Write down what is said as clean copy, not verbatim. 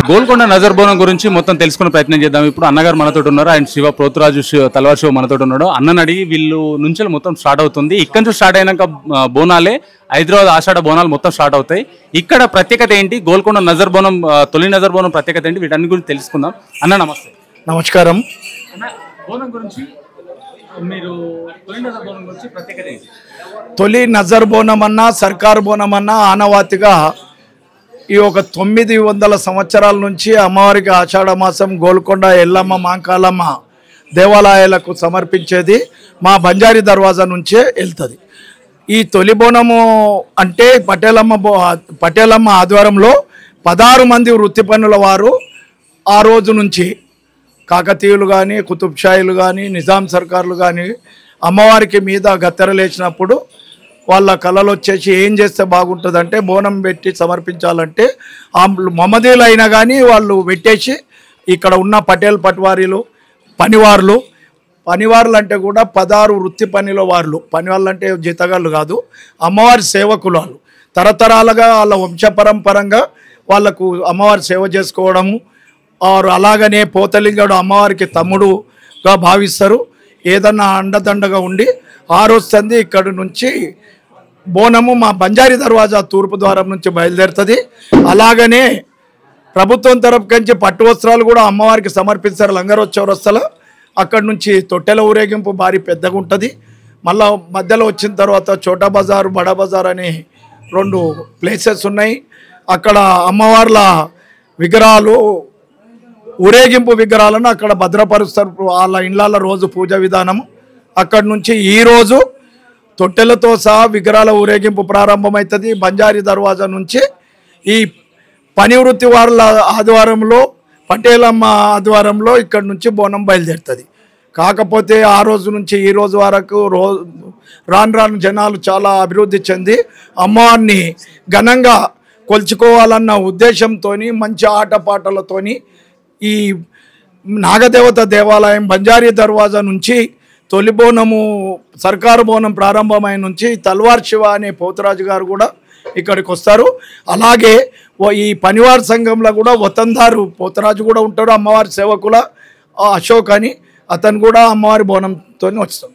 గోల్కొండ నజర్ బోనం గురించి మొత్తం తెలుసుకునే ప్రయత్నం చేద్దాం. ఇప్పుడు అన్నగారు మనతో ఉన్నారు. ఆయన శివ పోతురాజు తలవార్ శివ మనతో ఉన్నాడు. అన్నని అడిగి వీళ్ళు నుంచి మొత్తం స్టార్ట్ అవుతుంది. ఇక్కడ నుంచి స్టార్ట్ అయినాక బోనాలే హైదరాబాద్ ఆషాఢ బోనాలు మొత్తం స్టార్ట్ అవుతాయి. ఇక్కడ ప్రత్యేకత ఏంటి, గోల్కొండ నజర్ బోనం తొలి నజర్ బోనం ప్రత్యేకత ఏంటి, వీటన్ని గురించి తెలుసుకుందాం. అన్న నమస్తే. నమస్కారం. బోనం గురించి మీరు తొలి నజర్ బోనం గురించి ప్రత్యేకత ఏంటి? తొలి నజర్ బోనం అన్నా సర్కారు బోనం అన్నా ఆనవాతిగా ఈ ఒక 900 సంవత్సరాల నుంచి అమ్మవారికి ఆషాఢ మాసం గోల్కొండ ఎల్లమ్మ మాంకాలమ్మ దేవాలయాలకు సమర్పించేది మా బంజారీ దర్వాజా నుంచే వెళ్తుంది. ఈ తొలి బోనము అంటే పటేలమ్మ ఆధ్వర్యంలో 16 మంది వృత్తి పనుల వారు ఆ రోజు నుంచి కాకతీయులు కానీ కుతుబ్షాయిలు కానీ నిజాం సర్కార్లు కానీ అమ్మవారికి మీద గత్తెరలేసినప్పుడు వాళ్ళ కళలు వచ్చేసి ఏం చేస్తే బాగుంటుందంటే బోనం పెట్టి సమర్పించాలంటే ఆ మమదీలు అయినా కానీ వాళ్ళు పెట్టేసి ఇక్కడ ఉన్న పటేల్ పట్వారీలు పనివార్లు అంటే కూడా 16 వృత్తి పనిలో వాళ్ళు పనివాళ్ళు అంటే జీతగాళ్ళు కాదు, అమ్మవారి సేవకులు. వాళ్ళు తరతరాలుగా వాళ్ళ వంశపరంపరంగా వాళ్ళకు అమ్మవారి సేవ చేసుకోవడము. అలాగనే పోతలింగడు అమ్మవారికి తమ్ముడుగా భావిస్తారు. ఏదన్నా అండదండగా ఉండి ఆ రోజు సంది ఇక్కడి నుంచి బోనము మా బంజారీ దర్వాజా తూర్పు ద్వారం నుంచి బయలుదేరుతుంది. అలాగనే ప్రభుత్వం తరపు నుంచి పట్టు వస్త్రాలు కూడా అమ్మవారికి సమర్పిస్తారు. లంగరోజ్ చౌరస్తలో అక్కడి నుంచి తొట్టెల ఊరేగింపు భారీ పెద్దగా ఉంటుంది. మళ్ళా మధ్యలో వచ్చిన తర్వాత చోటా బజార్ బడా బజార్ అని 2 ప్లేసెస్ ఉన్నాయి. అక్కడ అమ్మవార్ల విగ్రహాలు ఊరేగింపు విగ్రహాలను అక్కడ భద్రపరుస్తారు. వాళ్ళ ఇళ్ళ రోజు పూజ విధానం. అక్కడి నుంచి ఈరోజు తొట్టెలతో సహా విగ్రహాల ఊరేగింపు ప్రారంభమవుతుంది. బంజారీ దర్వాజా నుంచి ఈ పనివృత్తి వారుల ఆధ్వర్యంలో పటేలమ్మ ఆధ్వర్యంలో ఇక్కడి నుంచి బోనం బయలుదేరుతుంది. కాకపోతే ఆ రోజు నుంచి ఈ రోజు వరకు రాను జనాలు చాలా అభివృద్ధి చెంది అమ్మవారిని ఘనంగా కొలుచుకోవాలన్న ఉద్దేశంతో మంచి ఆటపాటలతోని ఈ నాగదేవత దేవాలయం బంజారీ దర్వాజా నుంచి తొలి బోనము సర్కారు బోనం ప్రారంభమైన నుంచి తల్వార్ శివ అనే పోతురాజు గారు కూడా ఇక్కడికి వస్తారు. అలాగే ఈ పనివార్ సంఘంలో కూడా వతందారు పోతురాజు కూడా ఉంటారు. అమ్మవారి సేవకుల అశోక్ అని అతను కూడా అమ్మవారి బోనంతో వస్తారు.